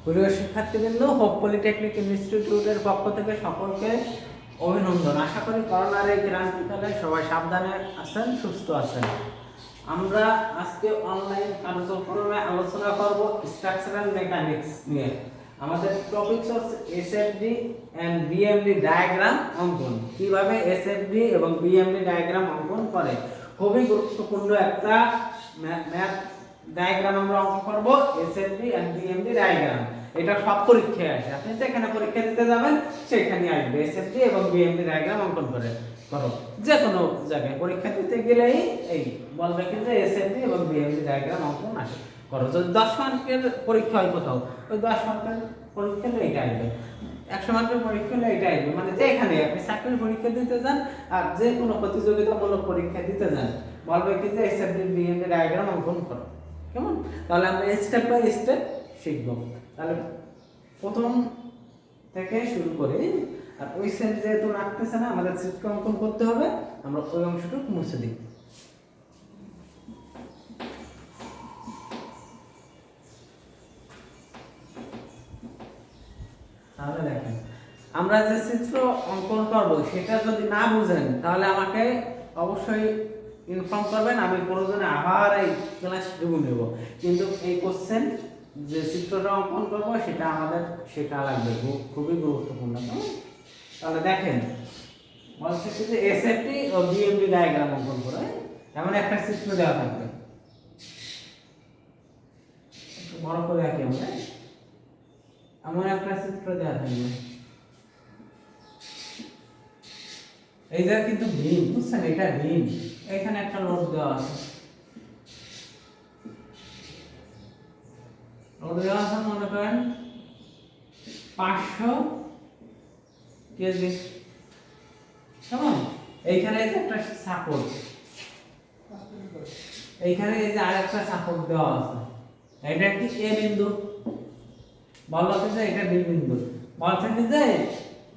প্রিয় শিক্ষার্থীবৃন্দ, hope polytechnic ইনস্টিটিউটের পক্ষ থেকে সকলকে অভিনন্দন। আশা করি করোনার এই ক্রান্তিকালে সবাই সাবধানে আছেন, সুস্থ আছেন। আমরা আজকে অনলাইন কার্যক্রমে আলোচনা করব স্ট্রাকচারাল মেকানিক্স নিয়ে। আমাদের টপিকস হচ্ছে এসএফডি এন্ড বিএমডি ডায়াগ্রাম অঙ্কন। কিভাবে এসএফডি এবং বিএমডি ডায়াগ্রাম অঙ্কন করে, খুবই গুরুত্বপূর্ণ একটা ম্যাথ ডায়াগ্রাম আমরা অঙ্কন করব, এসএফডি এন্ড বিএমডি ডায়াগ্রাম। এটা সব পরীক্ষায় আসে, আপনি যেখানে পরীক্ষা দিতে যাবেন সেখানে আসবে এসএফডি এবং বিএমডি ডায়াগ্রাম অঙ্কন করো। যে কোনো জায়গায় পরীক্ষা দিতে গেলেই এই বলবে কিন্তু এসএফডি এবং বিএমডি ডায়াগ্রাম অঙ্কন আসে করো। যদি 10 মার্কের পরীক্ষা হয় কোথাও, ওই 10 মার্কের পরীক্ষা হলে এটা আসবে, 100 মার্কের পরীক্ষা হলে এটা আসবে। মানে যেখানে আপনি চাকরির পরীক্ষা দিতে যান আর যে কোনো প্রতিযোগিতামূলক পরীক্ষা দিতে যান, বলবে কি যে এসএফডি বিএমডি ডায়াগ্রাম অঙ্কন করো। কেমন? তাহলে আমরা স্টেপ বাই স্টেপ শিখব। তাহলে প্রথম থেকে শুরু করে, আর ওই সেট যেহেতু রাখতেছে না, আমাদের চিত্র অঙ্কন করতে হবে। আমরা ওই অংশটুকু মুছে দিই। তাহলে দেখেন, আমরা যে চিত্র অঙ্কন করব সেটা যদি না বুঝেন তাহলে আমাকে অবশ্যই ইনফর্ম করবেন, আমি প্রয়োজনে আবার এই ক্লাস রিভিউ নেব। কিন্তু এই কোশ্চেন যে চিত্রটা অঙ্কন করব সেটা আমাদের শেখা লাগবে, খুবই গুরুত্বপূর্ণ। তাহলে দেখেন, বলছে যে এসএফডি ও বিএমডি ডায়াগ্রাম অঙ্কন করে এমন একটা চিত্র দেওয়া থাকবে। একটু বড় করে আঁকি আমরা। এমন একটা চিত্র দেওয়া থাকবে, এই যে কিন্তু বিম, বুঝছেন, এটা বিম, এখানে একটা লোড দেওয়া আছে। লোড দেওয়া আছে মনে করেন 500 কেজি। কেমন? এইখানে এই যে একটা সাপোর্ট, এইখানে এই যে আরেকটা সাপোর্ট দেওয়া আছে। এটা কি এ বিন্দু, বলা হচ্ছে এটা বি বিন্দু। বলছেন যে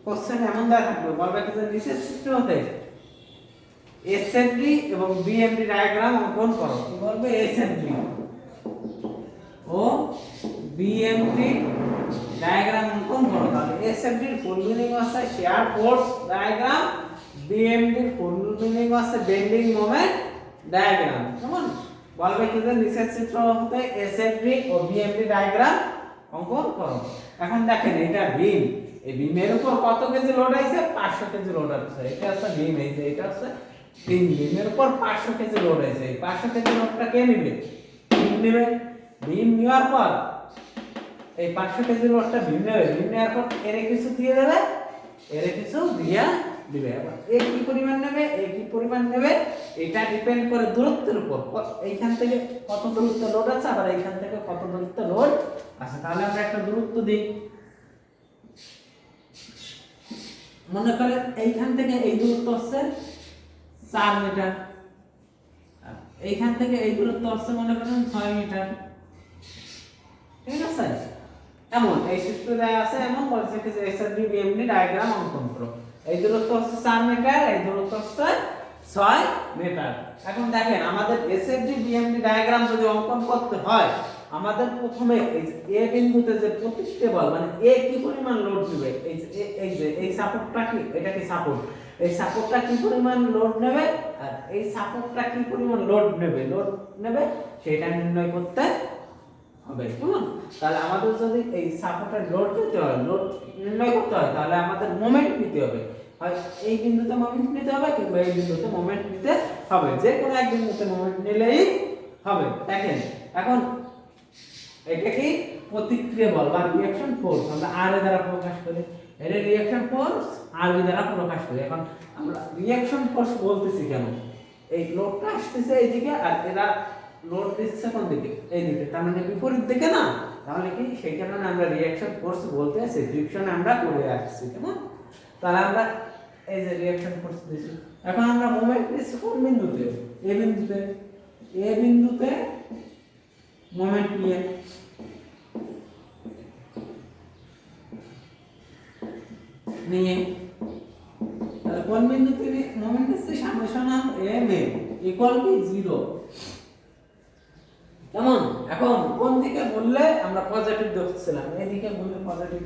কোশ্চেন এমন দেওয়া থাকবে, বলবে যে নিচের চিত্রতে এসএফডি এবং বিএমডি ডায়াগ্রাম অঙ্কন করো। কি বলবে? এসএফডি ও বিএমডি ডায়াগ্রাম অঙ্কন করো। তাহলে এসএফডি এর ফুল মিনিং হচ্ছে শেয়ার ফোর্স ডায়াগ্রাম, বিএমডি এর ফুল মিনিং হচ্ছে বেন্ডিং মোমেন্ট ডায়াগ্রাম। কেমন? বলবে কি যে নিচের চিত্রতে এসএফডি ও বিএমডি ডায়াগ্রাম অঙ্কন করো। এখন দেখেন, এটা বিম, এই বিমের উপর কত কেজি লোড আছে? 500 কেজি লোড আছে। এটা হচ্ছে বিম, এই যে এটা হচ্ছে বিম, বিমের উপর 500 কেজি লোড আছে। এই 500 কেজি লোডটা কে নেবে? বিম নেবে। বিম নেওয়ার পর এই 500 কেজি লোডটা বিম নেবে। বিম নেওয়ার পর এর কিছু দিয়ে দেবে, এর কিছু দিয়া দিবে। আবার এ কি পরিমাণ নেবে, এ কি পরিমাণ নেবে, এটা ডিপেন্ড করে দূরত্বের উপর। এইখান থেকে কত দূরত্ব লোড আছে, আবার এইখান থেকে কত দূরত্ব লোড আছে। তাহলে আমরা একটা দূরত্ব দিই। মনে করেন এইখান থেকে এই দূরত্ব হচ্ছে 4 মিটার, এইখান থেকে এই দূরত্ব হচ্ছে মনে করেন 6 মিটার। ঠিক আছে? এমন এই সূত্র দেয়া আছে, এমন বলছে যে এসএফডি বিএমডি ডায়াগ্রাম অঙ্কন করো। এই দূরত্ব হচ্ছে 4 মিটার, এই দূরত্ব হচ্ছে 6 মিটার। এখন দেখেন, আমাদের এসএফডি বিএমডি ডায়াগ্রাম যদি অঙ্কন করতে হয়, আমাদের প্রথমে এই যে এ বিন্দুতে যে প্রতিক্রিয়া বল, মানে এ কি পরিমাণ লোড নেবে, এই সাপোর্টটা কি, এটা কি সাপোর্ট, এই সাপোর্টটা কি পরিমাণ লোড নেবে আর এই সাপোর্টটা কি পরিমাণ লোড নেবে সেটা নির্ণয় করতে হবে। কেমন? তাহলে আমাদের যদি এই সাপোর্টের লোড নিতে হয়, লোড নির্ণয় করতে হয়, তাহলে আমাদের মোমেন্ট নিতে হবে। হয় এই বিন্দুতে মোমেন্ট নিতে হবে কিংবা এই বিন্দুতে মোমেন্ট নিতে হবে, যে কোনো এক বিন্দুতে মোমেন্ট নিলেই হবে। দেখেন, এখন এটা কি প্রতিক্রিয়া বল বা রিঅ্যাকশন ফোর্স, আমরা আর এর দ্বারা প্রকাশ করি। এটা রিঅ্যাকশন ফোর্স আর এর দ্বারা প্রকাশ করি। এখন আমরা রিঅ্যাকশন ফোর্স বলতেছি কেন? এই লোডটা আসতেছে এইদিকে আর এরা লোড দিচ্ছে কোন দিকে? এই দিকে, তার মানে বিপরীত দিকে না। তাহলে কি সেই কারণে আমরা রিঅ্যাকশন ফোর্স বলতে আছি, ফ্রিকশন আমরা করে আসছি। কেমন? তাহলে আমরা এই যে রিঅ্যাকশন ফোর্স দিছি। এখন আমরা মোমেন্ট দিচ্ছি কোন বিন্দুতে? এ বিন্দুতে। এ বিন্দুতে মোমেন্ট নিয়ে তাহলে কোন বিন্দুতে মোমেন্ট দিচ্ছি? Summation of M A equal to 0। কেমন? এখন কোন দিকে বললে আমরা পজিটিভ ধরছিলাম, এইদিকে বললে পজিটিভ,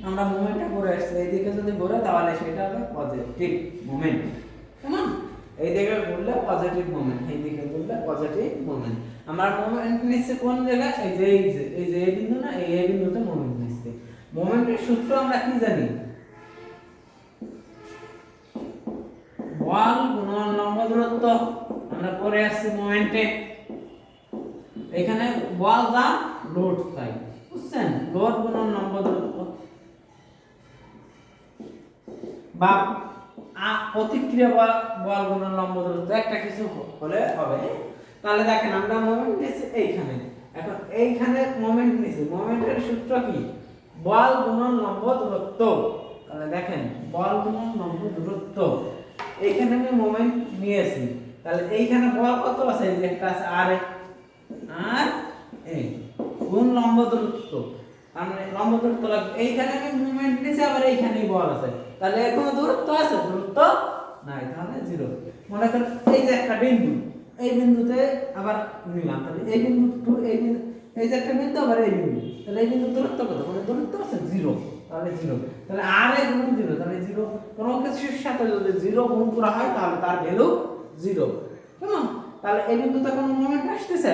আমরা মোমেন্টটা করে আসছি, এইদিকে যদি ঘোরে তাহলে সেটা হবে পজিটিভ মোমেন্ট, কেমন? এইদিকে বললে পজিটিভ মোমেন্ট, এইদিকে বললে পজিটিভ মোমেন্ট। আমরা মোমেন্ট নিচ্ছে কোন জায়গায়? এই যে এই বিন্দু না, এই বিন্দুতে মোমেন্ট নিচ্ছে। মোমেন্টের সূত্র আমরা কি জানি? বল গুণন লম্ব দূরত্ব, আমরা পরে আসছি মোমেন্টে। এখানে বল যা লোড তাই, বুঝছেন? লোড গুণন লম্ব দূরত্ব বা প্রতিক্রিয়া বল গুণন লম্ব দূরত্ব, একটা কিছু হলে হবে। তাহলে দেখেন আমরা মোমেন্ট নিয়েছি এইখানে, এখন এইখানে মোমেন্ট নিয়েছি, মোমেন্টের সূত্র কি? বল গুণন লম্ব দূরত্ব। তাহলে দেখেন বল গুণন লম্ব দূরত্ব, এইখানে আমি মোমেন্ট নিয়েছি, তাহলে এইখানে বল কত আছে? এই যে একটা আছে আর এই গুণ লম্ব দূরত্ব, মানে লম্ব দূরত্ব লাগবে। এইখানে আমি মোমেন্ট নিয়েছি, আবার এইখানেই বল আছে, তাহলে এর কোনো দূরত্ব আছে? দূরত্ব নাই, তাহলে জিরো। মনে করেন এই যে একটা বিন্দু, এই বিন্দুতে আবার নিলাম, তাহলে এই বিন্দু টু এই বিন্দু, এই যে একটা বিন্দু আবার এই বিন্দু, তাহলে এই বিন্দুর দূরত্ব কত? মানে দূরত্ব আছে জিরো, তাহলে জিরো। তাহলে আর এ গুণ জিরো, তাহলে জিরো। কোনো কিছুর সাথে যদি জিরো গুণ করা হয় তাহলে তার ভ্যালু জিরো, কেমন? তাহলে এই বিন্দুতে কোনো মোমেন্ট আসতেছে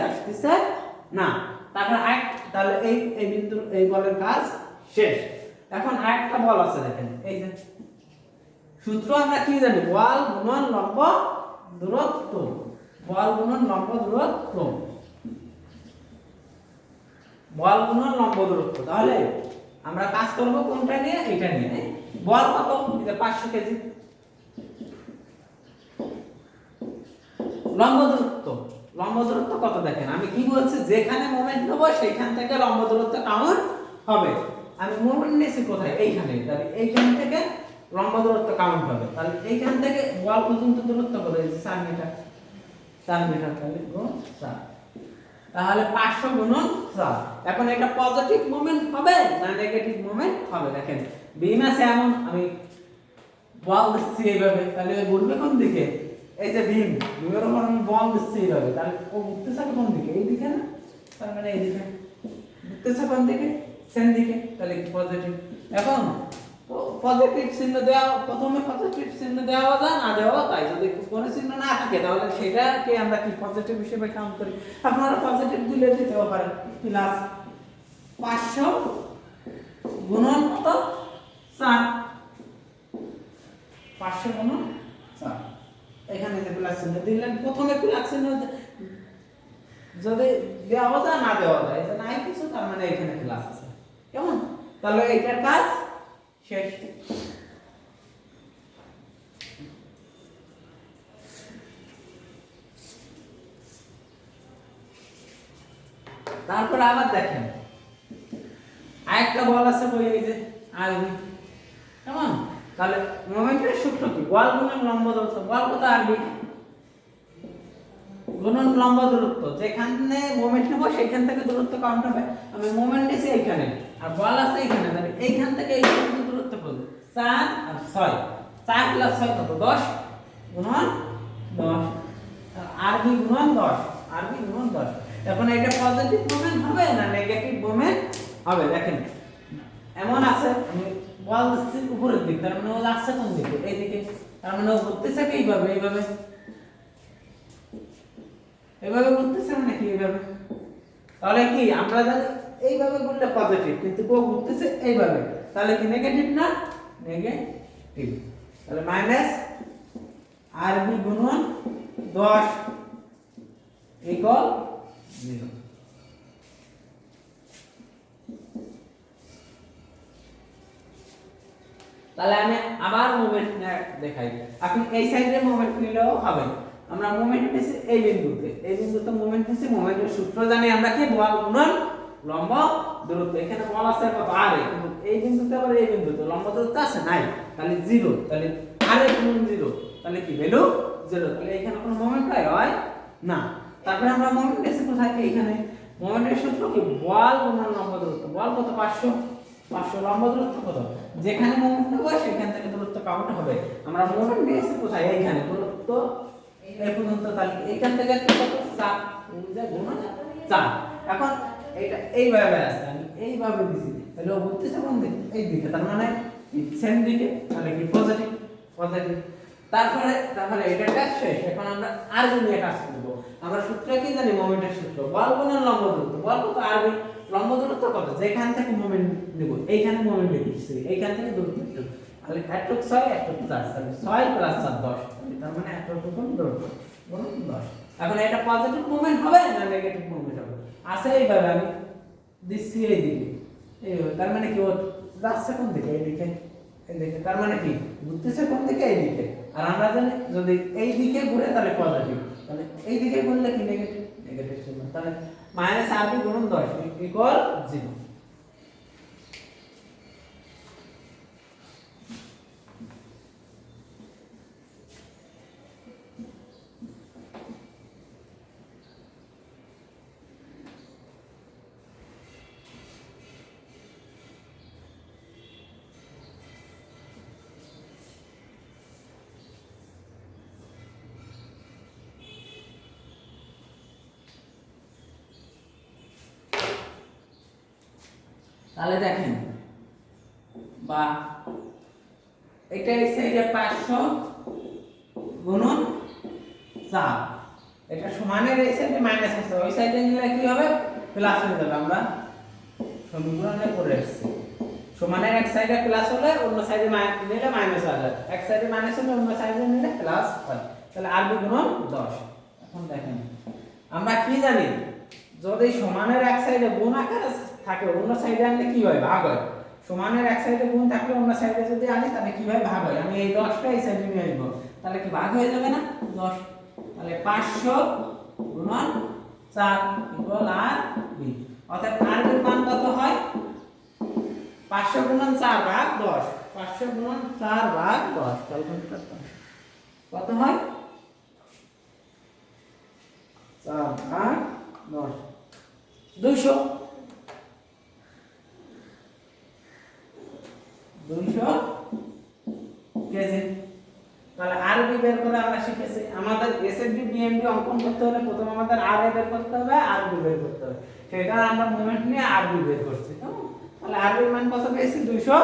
না। তারপরে তাহলে এই বিন্দুর এই বলের কাজ শেষ। এখন আরেকটা বল আছে, দেখেন এই যে সূত্র আমরা কি জানি? বল গুণন লম্ব দূরত্ব, বল গুণন লম্ব দূরত্ব, বল গুণন লম্ব দূরত্ব। তাহলে আমরা কাজ করব কোনটা নিয়ে? এটা নিয়ে। বল কত? এটা 500 কেজি। লম্ব দূরত্ব, লম্ব দূরত্ব কত? দেখেন আমি কি বলছি, যেখানে মোমেন্ট নেব সেইখান থেকে লম্ব দূরত্ব কাউন্ট হবে। আমি মোমেন্ট নিয়েছি কোথায়? এইখানে, তাহলে এইখান থেকে লম্ব দূরত্ব কাউন্ট হবে। তাহলে এইখান থেকে বল পর্যন্ত দূরত্ব কত? এই যে 4 মিটার, 4 মিটার, তাহলে গুণ 4, তাহলে 500 গুণন 4। এখন এটা পজিটিভ মোমেন্ট হবে না নেগেটিভ মোমেন্ট হবে? দেখেন বিম আছে এমন, আমি বল দিচ্ছি এইভাবে, তাহলে ঘুরবে কোন দিকে? এই যে বিমের উপর আমি বল দিচ্ছি এইভাবে, তাহলে ও ঘুরতেছে কোন দিকে? এই দিকে না, তার মানে এই দিকে ঘুরতেছে কোন দিকে? সেম দিকে, তাহলে পজিটিভ। এখন পজিটিভ চিহ্ন দেওয়া, প্রথমে পজিটিভ চিহ্ন দেওয়া যায় না দেওয়া তাই, যদি কোনো চিহ্ন না থাকে তাহলে সেটাকে আমরা কি পজিটিভ হিসেবে কাউন্ট করি। আপনারা পজিটিভ দিলে দিতেও পারেন, প্লাস 500 গুণন কত? 4, 500 গুণন 4। এখানে যে প্লাস চিহ্ন দিলেন, প্রথমে প্লাস চিহ্ন যদি দেওয়া যায় না দেওয়া যায়, যে নাই কিছু, তার মানে এখানে প্লাস আছে, কেমন? তাহলে এইটার কাজ শেষ। তারপর আবার দেখেন আরেকটা বল আছে বই, এই যে আরবি, কেমন? তাহলে মোমেন্টের সূত্র কি? বল গুণন লম্ব দূরত্ব। বল কত? আরবি গুণন লম্ব দূরত্ব, যেখানে মোমেন্ট নেব সেইখান থেকে দূরত্ব কাউন্ট হবে। আমি মোমেন্ট নিয়েছি এইখানে আর বল আছে এইখানে, তাহলে এইখান থেকে এই পর্যন্ত দূরত্ব কত? 4 আর 6, 4 প্লাস 6 কত? 10 গুণন 10, আরবি গুণন 10, আরবি গুণন 10। এখন এটা পজিটিভ মোমেন্ট হবে না নেগেটিভ মোমেন্ট হবে? দেখেন এমন আছে, আমি বল দিচ্ছি উপরের দিক, তার মানে ও যাচ্ছে কোন দিকে? এই দিকে, তার মানে ও ঘুরতেছে কি এইভাবে, এইভাবে এইভাবে ঘুরতেছে, মানে কি এইভাবে। তাহলে কি আমরা জানি এইভাবে ঘুরলে পজিটিভ, কিন্তু ও ঘুরতেছে এইভাবে, তাহলে কি নেগেটিভ না? নেগেটিভ। তাহলে মাইনাস আরবি গুণন 10 ইকুয়াল 0। তাহলে আমি আবার মোমেন্ট দেখাই, আপনি এই সাইডে মোমেন্ট নিলেও হবে। আমরা মোমেন্ট নিয়েছি এই বিন্দুতে মোমেন্ট নিয়েছি, মোমেন্টের সূত্র জানি আমরা কি? বল গুণন লম্ব দূরত্ব। এখানে বল আছে কত? আর, কিন্তু এই বিন্দুতে আবার এই বিন্দুতে লম্ব দূরত্ব আছে নাই, তাহলে 0, তাহলে আর গুণন 0, তাহলে কি ভ্যালু 0। তাহলে এখানে কোনো মোমেন্ট হয় না। তারপরে আমরা মোমেন্ট নিয়েছি কোথায়? এইখানে। মোমেন্টের সূত্র কি? বল গুণন লম্ব দূরত্ব। বল কত? 500, 500 লম্ব দূরত্ব কত? যেখানে মোমেন্ট নেব সেখান থেকে দূরত্ব কাউন্ট হবে। আমরা মোমেন্ট নিয়েছি কোথায়? এইখানে, দূরত্ব এই পর্যন্ত, তাহলে এইখান থেকে কত? 4 গুণন 4। এখন এটা এইভাবে আসছে, আমি এইভাবে দিছি, তাহলে ও ঘুরতেছে কোন দিকে? এই দিকে, তার মানে সেম দিকে, তাহলে কি পজিটিভ পজিটিভ। তারপরে এটা কাজ শেষ। এখন আমরা আরবি নিয়ে কাজ করব। আমরা সূত্র কি জানি? মোমেন্টের সূত্র। বল গুণন লম্ব দূরত্ব। বল কত? আরবি। লম্ব দূরত্ব কত? যেখান থেকে মোমেন্ট নেব এইখানে মোমেন্ট লিখছি, এইখান থেকে দূরত্ব একটু, তাহলে একটুক 6 একটুক 4, তাহলে 6 + 4 10, তার মানে এতটুকু দূরত্ব গুণন 10। এখন এটা পজিটিভ মোমেন্ট হবে না নেগেটিভ মোমেন্ট হবে? আছে এইভাবে আমি দিচ্ছি এই দিকে, এইভাবে, তার মানে কি ও যাচ্ছে কোন দিকে? এই দিকে, এই দিকে, তার মানে কি ঘুরতেছে কোন দিকে? এই দিকে। আর আমরা জানি যদি এই দিকে ঘুরে তাহলে পজিটিভ, তাহলে এই দিকে ঘুরলে কি? নেগেটিভ, নেগেটিভ চিহ্ন। তাহলে -8 গুণন 10 = 0। তাহলে দেখেন, বা এটা এই সাইডে 500 গুণন 4, এটা সমানের এই সাইডে মাইনাস আছে, ওই সাইডে নিলে কি হবে? প্লাস হয়ে যাবে। আমরা সমীকরণে করে আসছি, সমানের এক সাইডে প্লাস হলে অন্য সাইডে নিলে মাইনাস হবে, এক সাইডে মাইনাস হলে অন্য সাইডে নিলে প্লাস হয়। তাহলে আরবি গুণন 10। এখন দেখেন আমরা কি জানি? যদি সমানের এক সাইডে গুণ আকারে থাকে, অন্য সাইডে আনলে কি হয়? ভাগ হয়। সমানের এক সাইডে গুণ থাকলে অন্য সাইডে যদি আনি তাহলে কি হয়? ভাগ হয়। আমি এই 10টা এই সাইডে নিয়ে আসবো, তাহলে কি ভাগ হয়ে যাবে না? 10। তাহলে 500 গুণন 4 = আরবি। অর্থাৎ আরবির মান কত হয়? 500 গুণন 4 ভাগ 10, 500 গুণন 4 ভাগ 10, ক্যালকুলেটর কত হয়? 4 ভাগ 10, 200 কেজি। তাহলে আরবি বের করে আমরা শিখেছি। আমাদের এসএফডি বিএমডি অঙ্কন করতে হলে প্রথমে আমাদের আরএ বের করতে হবে, আরবি বের করতে হবে। সেটা আমরা মোমেন্ট নিয়ে আরবি বের করছি। তাহলে আরবির মান কত পেয়েছি? 200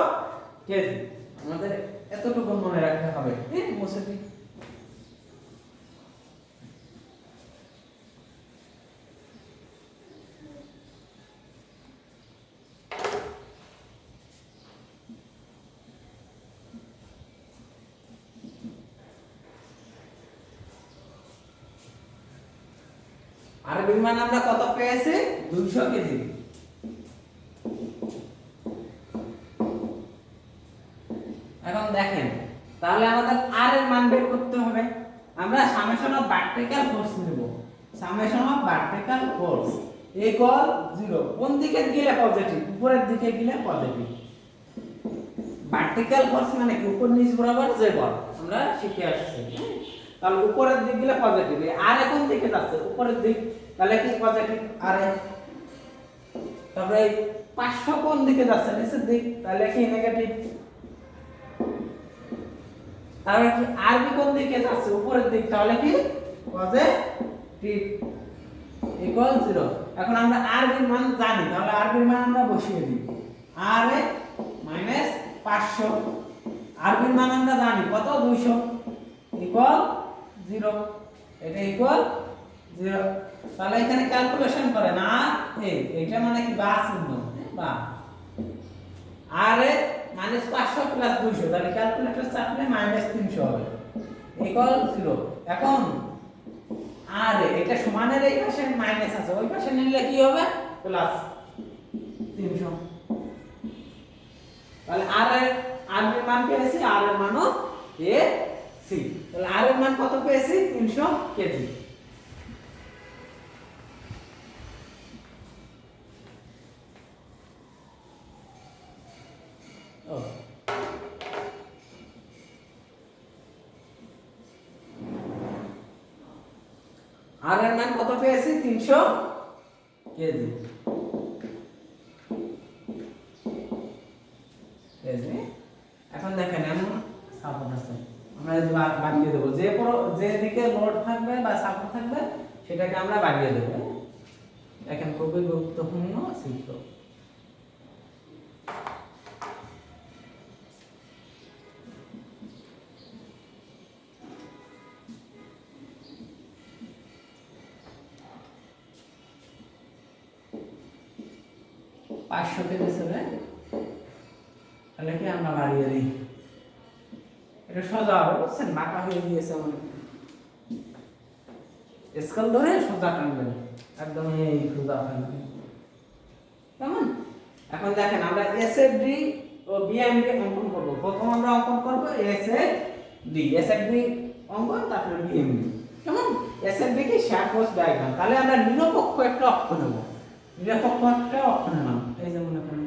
কেজি। আমাদের এতটুকু মনে রাখতে হবে। মুছে দিই। আরবির মান আমরা কত পেয়েছি? 200 কেজি। এখন দেখেন, তাহলে আমাদের আর এর মান বের করতে হবে। আমরা সামেশন অফ ভার্টিক্যাল ফোর্স নেব। Summation of vertical force = 0। কোন দিকে গেলে পজিটিভ? উপরের দিকে গেলে পজিটিভ। ভার্টিক্যাল ফোর্স মানে কি? উপর নিচ বরাবর যে বল আমরা শিখে আসছি। তাহলে উপরের দিক গেলে পজিটিভ। আর কোন দিকে যাচ্ছে? উপরের দিক, তাহলে কি পজিটিভ আর। তারপরে 500 কোন দিকে যাচ্ছে? নিচের দিক, তাহলে কি নেগেটিভ। তাহলে কি আরবি কোন দিকে যাচ্ছে? উপরের দিক, তাহলে কি পজিটিভ = 0। এখন আমরা আরবির মান জানি, তাহলে আরবির মান আমরা বসিয়ে দিই। আর এ মাইনাস 500, আরবির মান আমরা জানি কত? 200 = 0। এটা = 0। তাহলে এখানে ক্যালকুলেশন করেন। আর এইটা মানে কি? বা চিহ্ন, বা আর এ -500 + 200, তাহলে ক্যালকুলেটর চাপলে -300 হবে = 0। এখন আর এটা সমানের এই পাশে মাইনাস আছে, ওই পাশে নিলে কি হবে? +300। তাহলে আর এর মান পেয়েছি, আর এর মানও পেয়েছি। তাহলে আর এর মান কত পেয়েছি? 300 কেজি। আর এর মান কত পেয়েছি? 300 কেজি। এখন দেখেন এমন সাপোর্ট আছে, আমরা যদি বাড়িয়ে দেবো, যে দিকে লোড থাকবে বা সাপোর্ট থাকবে সেটাকে আমরা বাড়িয়ে দেবো। দেখেন খুব খুবই গুরুত্বপূর্ণ সূত্র। পাঁচশো কেজি ছেড়ে তাহলে কি আমরা বাড়িয়ে দিই, এটা সোজা হবে বুঝছেন, বাঁকা হয়ে গিয়েছে অনেক, স্কেল ধরে সোজা টানবেন, একদম এই সোজা টানবেন কেমন। এখন দেখেন আমরা এসএফডি ও বিএমডি অঙ্কন করব। প্রথম আমরা অঙ্কন করব এসএফডি, এসএফডি অঙ্কন, তারপরে বিএমডি কেমন। এসএফডি কি শ্যাডোস ডায়াগ্রাম, তাহলে আমরা নিরপেক্ষ একটা অক্ষ নেব, নিরপেক্ষ একটা অক্ষ নিলাম, এই যে মনে করেন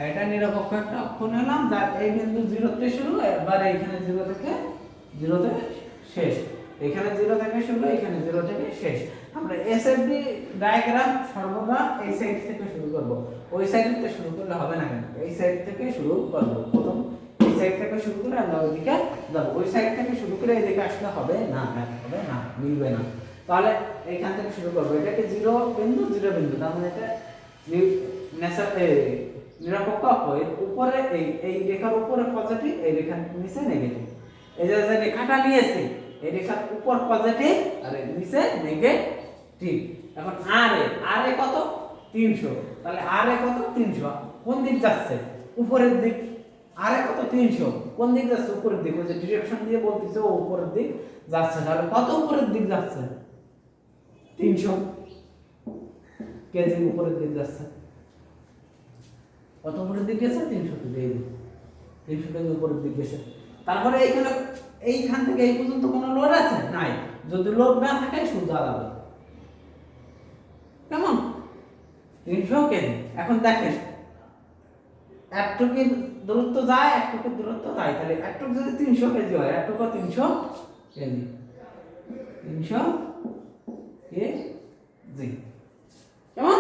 এটা নিরপেক্ষ একটা অক্ষ নিলাম, যার এই বিন্দু 0 থেকে শুরু, এবার এইখানে 0 থেকে শেষ, এখানে 0 থেকে শুরু, এখানে 0 থেকে শেষ। আমরা এসএফডি ডায়াগ্রাম সর্বদা এই সাইড থেকে শুরু করব, ওই সাইড থেকে শুরু করলে হবে না, কেন এই সাইড থেকে শুরু করব। প্রথম এই সাইড থেকে শুরু করে আমরা ওইদিকে যাব, ওই সাইড থেকে শুরু করে এইদিকে আসলে হবে না, হবে না, মিলবে না। তাহলে এইখান থেকে শুরু করব, এটাকে 0 বিন্দু 0 বিন্দু, তার মানে এটা নিরপেক্ষ অক্ষ, এর উপরে এই রেখার উপরে পজিটিভ, এই রেখার নিচে নেগেটিভ, এই যে রেখাটা নিয়েছি এই রেখার উপর পজিটিভ আর নিচে নেগেটিভ। এখন আর এ কত 300, তাহলে আর এ কত 300, কোন দিক যাচ্ছে উপরের দিক, আর এ কত 300 কোন দিক যাচ্ছে উপরের দিক, ওই যে ডিরেকশন দিয়ে বলতেছে ও উপরের দিক যাচ্ছে, তাহলে কত উপরের দিক যাচ্ছে 300 কেজি উপরের দিক যাচ্ছে, কত উপরের দিক গেছে 300 কেজি, 300 কেজি উপরের দিক গেছে। তারপরে এইখান থেকে এই পর্যন্ত কোনো লোড আছে নাই, যদি লোড না থাকে সোজা যাবে কেমন 300 কেজি। এখন দেখেন একটুকু দূরত্ব যায়, একটুকু দূরত্ব যায়, তাহলে একটুকু যদি 300 কেজি হয়, একটুকু 300 কেজি, 300 কেজি কেমন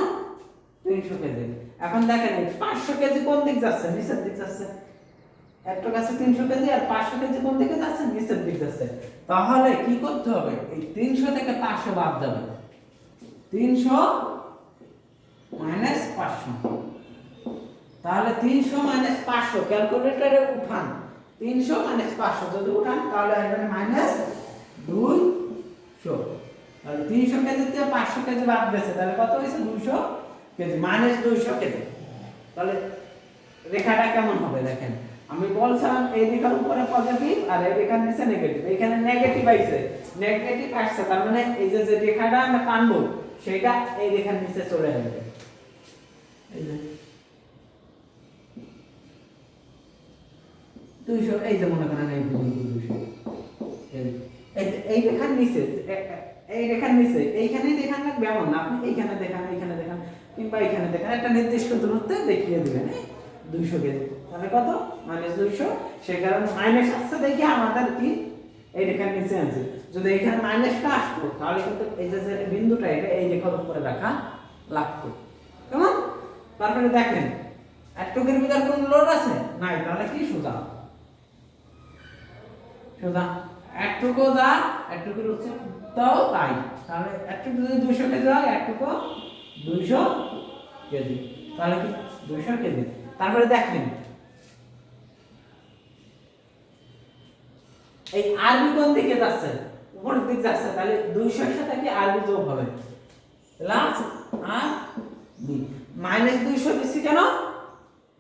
300 কেজি। এখন দেখেন 500 কেজি কোন দিক যাচ্ছে, নিচের দিক যাচ্ছে, একটু কাছে 300 কেজি আর 500 কেজি কোন দিকে যাচ্ছে, নিচের দিকে যাচ্ছে। তাহলে কি করতে হবে, এই 300 থেকে 500 বাদ যাবে, 300 মাইনাস 500, তাহলে 300 মাইনাস 500 ক্যালকুলেটরে উঠান, 300 মাইনাস 500 যদি উঠান তাহলে এখানে মাইনাস 200, তাহলে 300 কেজি থেকে 500 কেজি বাদ গেছে, তাহলে কত হয়েছে 200 কেজি, মাইনাস 200 কেজি। তাহলে রেখাটা কেমন হবে দেখেন, আমি বলছিলাম এই রেখার উপরে পজিটিভ আর এই রেখার নিচে নেগেটিভ, এখানে নেগেটিভ আইছে, নেগেটিভ আসছে, তার মানে এই যে রেখাটা আমরা টানবো সেটা এই রেখার নিচে চলে যাবে, এই যে 200, এই যে মনে করেন এই 200, এই রেখার নিচে, এই রেখার নিচে এইখানেই দেখান লাগবে এমন না, আপনি এইখানে দেখান, এইখানে দেখান, কিংবা এইখানে দেখান, একটা নির্দিষ্ট দূরত্বে দেখিয়ে দিবেন 200 কেজি, তাহলে কত মাইনাস 200, সেই কারণে মাইনাস আসছে দেখি আমাদের কি এই রেখার নিচে আছে, যদি এখানে মাইনাসটা আসতো তাহলে কিন্তু এই যে বিন্দুটা এটা এই রেখার উপরে রাখা লাগতো কেমন। তারপরে দেখেন একটুকের ভিতর কোন লোড আছে নাই, তাহলে কি সোজা সোজা, একটুকু যা একটুকুর উচ্চতাও তাই, তাহলে একটুকু যদি 200 কেজি হয়, একটুকু 200 কেজি, তাহলে কি 200 কেজি। তারপরে দেখেন এই আরবি কোন দিকে যাচ্ছে, উপরের দিক যাচ্ছে, তাহলে 200 এর সাথে কি আরবি যোগ হবে, প্লাস আর বি মাইনাস 200 দিছি কেন,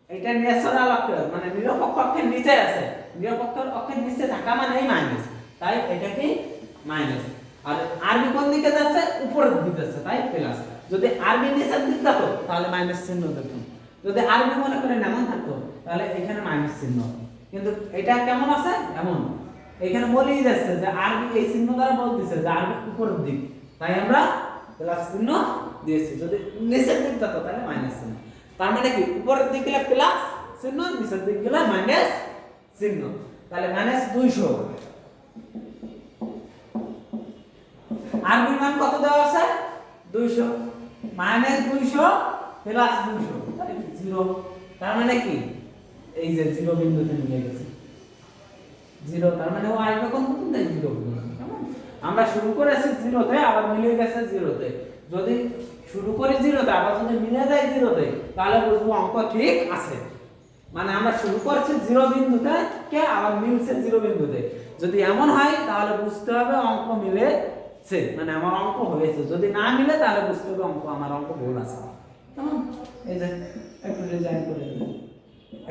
এটা ন্যাচারাল অক্ষ মানে নিরপেক্ষ অক্ষের নিচে আছে, নিরপেক্ষ অক্ষের নিচে থাকা মানেই মাইনাস, তাই এটা কি মাইনাস। আর আরবি কোন দিকে যাচ্ছে, উপরের দিকে যাচ্ছে, তাই প্লাস। যদি আরবি নিচের দিক যেত তাহলে মাইনাস চিহ্ন দেখুন, যদি আরবি মনে করেন এমন থাকতো তাহলে এখানে মাইনাস চিহ্ন, কিন্তু এটা কেমন আছে এমন, এখানে বলেই যাচ্ছে যে আরবি এই চিহ্ন দ্বারা বলতেছে যে আরবি উপরের দিক, তাই আমরা প্লাস চিহ্ন দিয়েছি, যদি নিচের দিক যেত তাহলে মাইনাস চিহ্ন। তার মানে কি উপরের দিক গেলে প্লাস চিহ্ন, নিচের দিক গেলে মাইনাস চিহ্ন, তাহলে মাইনাস 200। আরবির মান কত দেওয়া আছে 200, মাইনাস 200 প্লাস 200 তাহলে কি 0, তার মানে কি এই যে 0 বিন্দুতে নিয়ে গেছে 0, তার মানে ও আসবে কোন পর্যন্ত 0 পর্যন্ত। আমরা শুরু করেছি 0 তে, আবার মিলে গেছে 0 তে, যদি শুরু করি জিরোতে আবার যদি মিলে যায় জিরোতে তাহলে বুঝবো অঙ্ক ঠিক আছে। মানে আমরা শুরু করছি জিরো বিন্দুতে কে আবার মিলছে জিরো বিন্দুতে, যদি এমন হয় তাহলে বুঝতে হবে অঙ্ক মিলেছে, মানে আমার অঙ্ক হয়েছে। যদি না মিলে তাহলে বুঝতে হবে আমার অঙ্ক ভুল আছে। কেমন? এই যে একটু ডিজাইন করে দিই,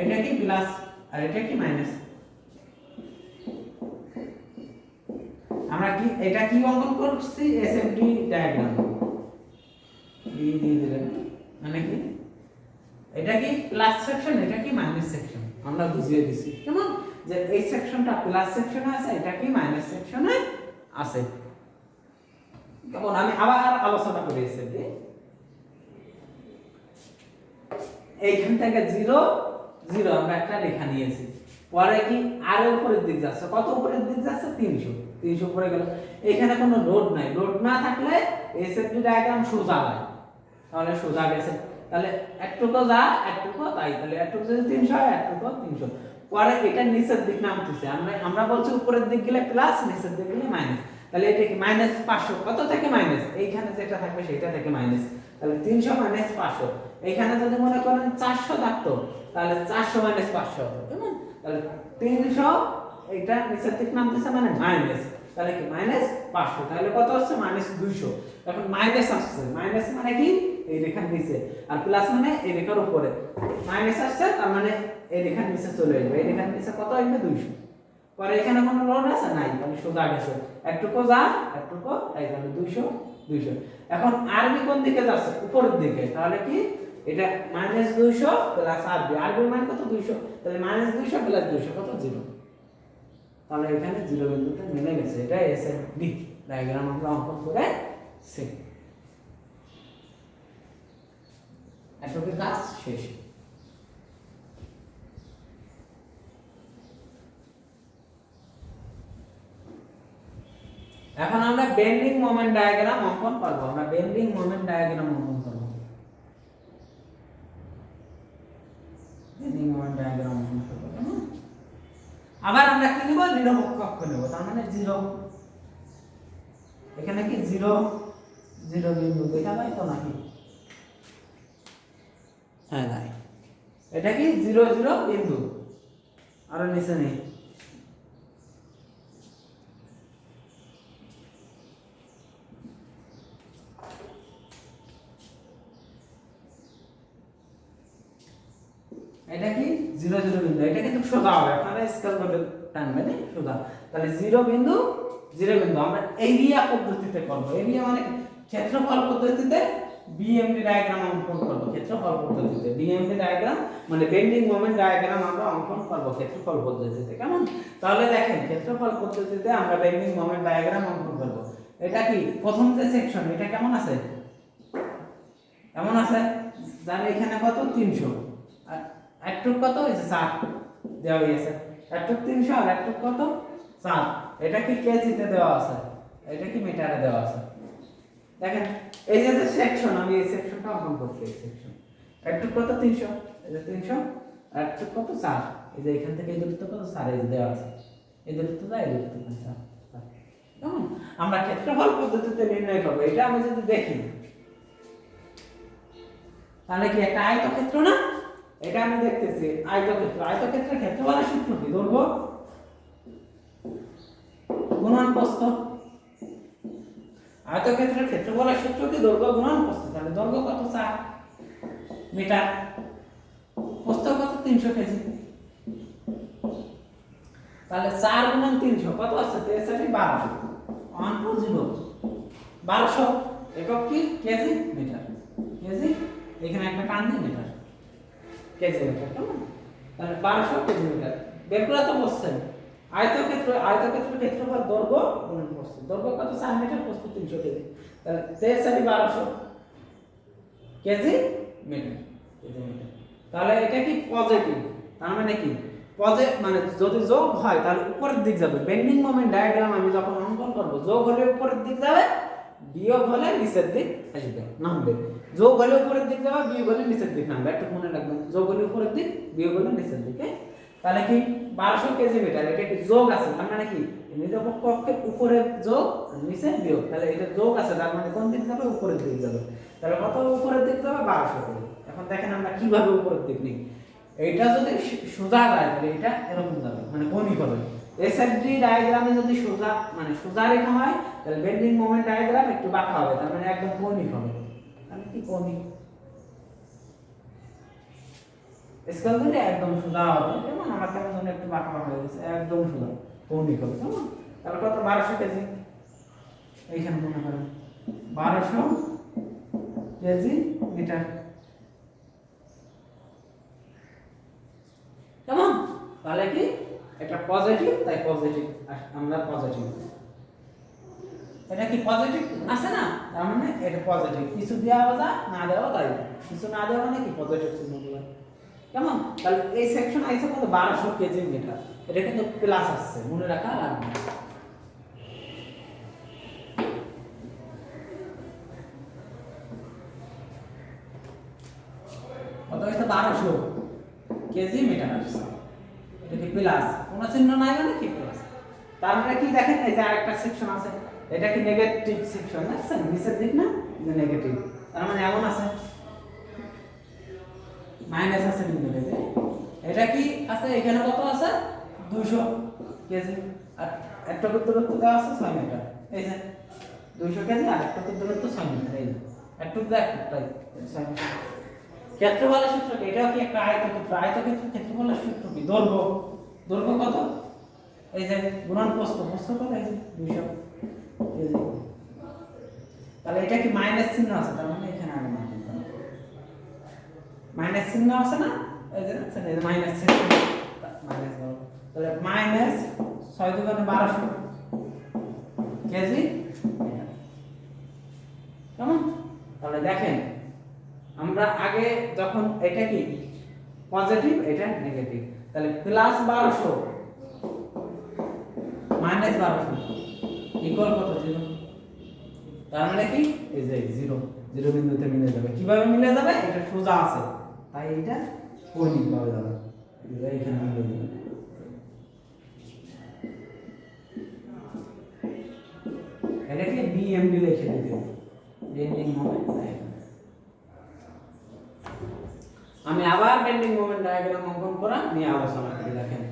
এটা কি প্লাস আর এটা কি মাইনাস। আমরা কি এটা কি অঙ্কন করছি? এসএফডি ডায়াগ্রাম দিয়ে দিলেন, মানে কি এটা কি প্লাস সেকশন, এটা কি মাইনাস সেকশন আমরা বুঝিয়ে দিছি। কেমন? যে এই সেকশনটা প্লাস সেকশনে আছে, এটা কি মাইনাস সেকশনে আছে। তখন আমি আবার আলোচনা করে এসেছি, এইখান থেকে 0 0 আমরা একটা রেখা নিয়েছি, পরে কি আরো উপরের দিক যাচ্ছে, কত উপরের দিক যাচ্ছে? 300 300 উপরে গেল। এখানে কোনো লোড নাই, লোড না থাকলে এসএফডি ডায়াগ্রাম সোজা যায়, তাহলে সোজা গেছে। তাহলে একটুকু যা একটুকু তাই, তাহলে একটুকু যদি 300 হয় একটুকু 300। পরে এটা নিচের দিক নামতেছে, আমরা বলছি উপরের দিক গেলে প্লাস, নিচের দিক গেলে মাইনাস। তাহলে এটা কি মাইনাস 500, কত থেকে মাইনাস? এইখানে যেটা থাকবে সেটা থেকে মাইনাস। তাহলে 300 মাইনাস 500। এইখানে যদি মনে করেন 400 থাকতো তাহলে 400 মাইনাস 500 হতো। কেমন? তাহলে 300 এটা নিচের দিক নামতেছে মানে মাইনাস, তাহলে কি মাইনাস 500, তাহলে কত হচ্ছে? মাইনাস 200। এখন মাইনাস আসছে, মাইনাস মানে কি এই রেখার নিচে, আর প্লাস মানে এই রেখার উপরে। মাইনাস আসছে তার মানে এই রেখার নিচে চলে আসবে, এই রেখার নিচে কত আসবে? 200। পরে এখানে কোনো লোড আছে নাই, তাহলে সোজা গেছে, একটুকু যা একটুকু তাই, তাহলে 200 200। এখন আরবি কোন দিকে যাচ্ছে? উপরের দিকে, তাহলে কি এটা মাইনাস 200 প্লাস আরবি, আরবির মান কত? 200, তাহলে মাইনাস 200 প্লাস 200 কত? 0। তাহলে এখানে জিরো বিন্দুটা মিলে গেছে, এটা এসএফডি ডায়াগ্রাম আমরা অঙ্কন করে সে এতটুকু কাজ শেষ। এখন আমরা বেন্ডিং মোমেন্ট ডায়াগ্রাম অঙ্কন করব, আমরা বেন্ডিং মোমেন্ট ডায়াগ্রাম অঙ্কন করব, বেন্ডিং মোমেন্ট ডায়াগ্রাম অঙ্কন করব। আবার আমরা কি নিব? নিরপেক্ষ অক্ষ নেব, তার মানে 0। এখানে কি 0 0 বিন্দু দেখা যায় তো নাকি? হ্যাঁ ভাই, এটা কি 0 0 বিন্দু, আর নিচে নেই। এটা কি 0 0 বিন্দু, এটা কিন্তু সোজা হবে, আপনারা স্কেল করে টানবেন সোজা। তাহলে 0 বিন্দু 0 বিন্দু আমরা এরিয়া পদ্ধতিতে করব, এরিয়া মানে ক্ষেত্রফল পদ্ধতিতে বিএমডি ডায়াগ্রাম অঙ্কন করব। ক্ষেত্রফল পদ্ধতিতে বিএমডি ডায়াগ্রাম মানে বেন্ডিং মোমেন্ট ডায়াগ্রাম আমরা অঙ্কন করব ক্ষেত্রফল পদ্ধতিতে। কেমন? তাহলে দেখেন ক্ষেত্রফল পদ্ধতিতে আমরা বেন্ডিং মোমেন্ট ডায়াগ্রাম অঙ্কন করব। এটা কি প্রথম যে সেকশন, এটা কেমন আছে? কেমন আছে? যার এখানে কত? 300, আর একটুক কত হয়েছে? 4 দেওয়া হয়েছে। একটুক 300 আর একটুক কত? 4। এটা কি কেজিতে দেওয়া আছে, এটা কি মিটারে দেওয়া আছে। দেখেন এই যে সেকশন, আমি এই সেকশনটা অঙ্কন করছি, এই সেকশন একটুক কত? 300, এই যে 300 আর একটুক কত? 4। এই যে এখান থেকে এই দূরত্ব কত? 4 এই যে দেওয়া আছে, এই দূরত্বটা এই দূরত্ব 4। কেমন? আমরা ক্ষেত্রফল পদ্ধতিতে নির্ণয় করব। এটা আমি যদি দেখি তাহলে কি একটা আয়তক্ষেত্র না? এটা আমি দেখতেছি আয়তক্ষেত্র, আয়তক্ষেত্রের ক্ষেত্রফলের সূত্র কি? দৈর্ঘ্য গুণন প্রস্থ। আয়তক্ষেত্রের ক্ষেত্রফলের সূত্র কি? দৈর্ঘ্য গুণন প্রস্থ। তাহলে দৈর্ঘ্য কত? 4 মিটার, প্রস্থ কত? 300 কেজি। তাহলে 4 গুণন 300 কত আছে? 12 120 1200 একক কি? কেজি মিটার, কেজি এখানে একটা টান দিই মিটার, কেজি মিটার। কেমন? তাহলে 1200 কেজি মিটার বের করা তো বলছেন। আয়তক্ষেত্রের ক্ষেত্রফল দৈর্ঘ্য গুণন প্রস্থ, দৈর্ঘ্য কত? 4 মিটার, প্রস্থ 300 কেজি। তাহলে 1200 কেজি মিটার, কেজি মিটার। তাহলে এটা কি পজিটিভ, তার মানে কি মানে যদি যোগ হয় তাহলে উপরের দিক যাবে। বেন্ডিং মোমেন্ট ডায়াগ্রাম আমি যখন অঙ্কন করব, যোগ হলে উপরের দিক যাবে, বিয়োগ হলে নিচের দিক আসবে, নামবে। যোগ হলে উপরের দিক যাবে, বিয়োগ হলে নিচের দিক নামবে। একটু মনে রাখবেন, যোগ হলে উপরের দিক, বিয়োগ হলে নিচের দিকে তাহলে কি 1200 কেজি মিটার, এটা কি যোগ আছে, তার মানে কি নিরপেক্ষ অক্ষের উপরে যোগ নিচে বিয়োগ, তাহলে এটা যোগ আছে, তার মানে কোন দিক যাবে, উপরের দিক যাবে। তাহলে কত উপরের দিক যাবে, 1200 কেজি। এখন দেখেন আমরা কিভাবে উপরের দিক নিই, এইটা যদি সোজা যায় তাহলে এটা এরকম যাবে, মানে কৌণিক হবে। এসএফডি ডায়াগ্রামে যদি সোজা মানে সোজা রেখা হয় তাহলে বেন্ডিং মোমেন্ট ডায়াগ্রাম একটু বাঁকা হবে, তার মানে একদম কৌণিক হবে। তাহলে কি কৌণিক, স্কেল ধরে একদম সোজা হবে, যেমন আমার কেমন যেন একটু বাঁকা বাঁকা হয়ে গেছে, একদম সোজা কৌণিক হবে, কেমন। তাহলে কত, 1200 কেজি, এইখানে মনে করেন 1200 কেজি মিটার, কেমন। তাহলে কি এটা পজিটিভ, তাই পজিটিভ, আমরা পজিটিভ, এটা কি পজিটিভ আছে না, তার মানে এটা পজিটিভ, কিছু দেওয়া যা না দেওয়া তাই, কিছু না দেওয়া মানে কি পজিটিভ চিহ্ন দিবে, কেমন। তাহলে এই সেকশন আইছে কত, 1200 কেজি মিটার, এটা কিন্তু প্লাস আসছে, মনে রাখা লাগবে। কত হইছে, 1200 কেজি মিটার আসছে, এটা কি প্লাস, কোন চিহ্ন নাই মানে কি প্লাস। তার মানে কি দেখেন, এই যে আরেকটা সেকশন আছে, এটা কি নেগেটিভ সেকশন, দেখছেন নিচের দিক না, যে নেগেটিভ, তার মানে এমন আছে, মাইনাস আছে কিন্তু এটা কি আছে, এখানে কত আছে, 200 কেজি, আর একটা দূরত্ব দেওয়া আছে 6 মিটার, এই যে 200 কেজি আর একটা দূরত্ব 6 মিটার, এই যে একটু একটাই 6 মিটার। ক্ষেত্রফলের সূত্র কি, এটাও কি একটা আয়তক্ষেত্র, আয়তক্ষেত্রের ক্ষেত্রফলের সূত্র কি, দৈর্ঘ্য, দৈর্ঘ্য কত, এই যে গুণন প্রস্থ, প্রস্থ কত, এই যে 200 কেজি। তাহলে এটা কি মাইনাস চিহ্ন আছে, তার মানে এখানে আগে মাইনাস চিহ্ন আছে না, এই যে মাইনাস চিহ্ন, মাইনাস, তাহলে মাইনাস 6 দুগুণে 1200 কেজি, কেমন। তাহলে দেখেন আমরা আগে যখন এটা কি পজিটিভ, এটা নেগেটিভ, তাহলে প্লাস 1200 মাইনাস 1200 ইকুয়াল কত, 0, তার মানে কি এই যে 0 0 বিন্দুতে মিলে যাবে। কিভাবে মিলে যাবে, এটা সোজা আছে তাই এটা কৌণিক ভাবে যাবে, এইখানে মিলে যাবে। এটাকে বিএমডি লিখে দিতে হবে, বেন্ডিং মোমেন্ট ডায়াগ্রাম। আমি আবার বেন্ডিং মোমেন্ট ডায়াগ্রাম অঙ্কন করা নিয়ে আলোচনা করি। দেখেন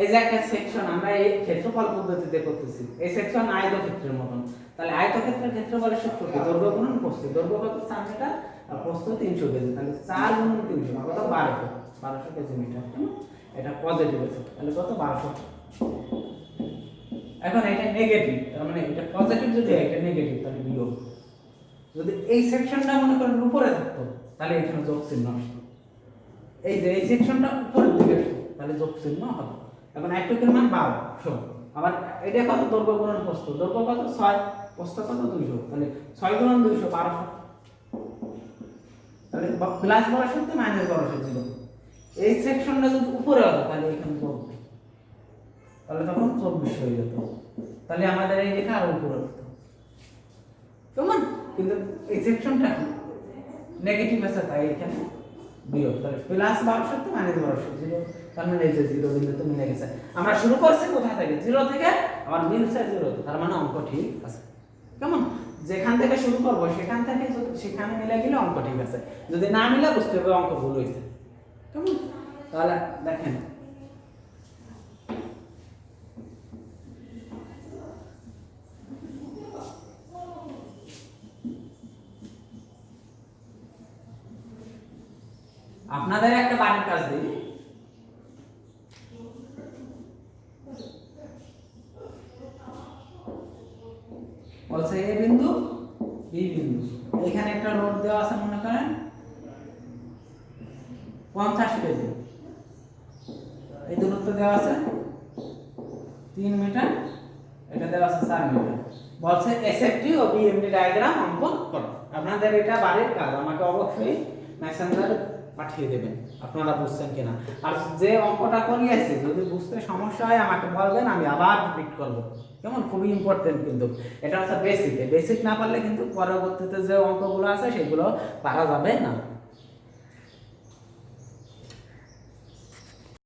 এই যে একটা সেকশন আমরা এই ক্ষেত্রফল পদ্ধতিতে করতেছি, এই সেকশন আয়তক্ষেত্রের মতন, তাহলে আয়তক্ষেত্রের ক্ষেত্রফলের সূত্র কি, দৈর্ঘ্য গুণন প্রস্থ, দৈর্ঘ্য কত 4 মিটার আর প্রস্থ 300 কেজি, তাহলে 4 গুণন 300 কত, 1200 কেজি মিটার, এটা পজিটিভ আছে, তাহলে কত, 1200। এখন এটা নেগেটিভ, তার মানে এটা পজিটিভ, যদি এটা নেগেটিভ তাহলে বিয়োগ, যদি এই সেকশনটা মনে করেন উপরে থাকতো তাহলে এখানে যোগ চিহ্ন আসতো, এই যে এই সেকশনটা উপরের দিকে আসতো তাহলে যোগ চিহ্ন হবে। এখন একটুকের মান 1200, আবার এটা কত, দৈর্ঘ্য গুণন প্রস্থ, দৈর্ঘ্য কত 6, প্রস্থ কত 200, তাহলে 6 গুণন 200 1200, তাহলে প্লাস 1200 তে মাইনাস 1200 ছিল। এই সেকশনটা যদি উপরে হতো তাহলে এখানে যোগ, তাহলে তখন 2400 হয়ে যেত, তাহলে আমাদের এই রেখা আরো উপরে হতো, কেমন। কিন্তু এই সেকশনটা নেগেটিভ আছে তাই এখানে বিয়োগ, তাহলে প্লাস 1200 তে মাইনাস 1200, 0, তার মানে এই যে 0 বিন্দুতে মিলে গেছে। আমরা শুরু করছি কোথা থেকে, 0 থেকে, আবার মিলছে 0 তে, তার মানে অঙ্ক ঠিক আছে, কেমন। যেখান থেকে শুরু করব সেখান থেকে সেখানে মিলে গেলে অঙ্ক ঠিক আছে, যদি না মিলে বুঝতে হবে অঙ্ক ভুল হয়েছে, কেমন। তাহলে দেখেন আপনাদের একটা বাড়ির কাজ দিই, বলছে এ বিন্দু বি বিন্দু, এখানে একটা লোড দেওয়া আছে মনে করেন 50 কেজি, এই দূরত্ব দেওয়া আছে 3 মিটার, এটা দেওয়া আছে 4 মিটার, বলছে এসএফডি ও বিএমডি ডায়াগ্রাম অঙ্কন করো। আপনাদের এটা বাড়ির কাজ, আমাকে অবশ্যই মেসেঞ্জারে পাঠিয়ে দেবেন আপনারা বুঝছেন কিনা, আর যে অঙ্কটা করিয়েছি যদি বুঝতে সমস্যা হয় আমাকে বলবেন, আমি আবার রিপিট করব, কেমন। খুবই ইম্পর্টেন্ট কিন্তু এটা হচ্ছে বেসিক, বেসিক না পারলে কিন্তু পরবর্তীতে যে অঙ্কগুলো আছে সেগুলো পারা যাবে না।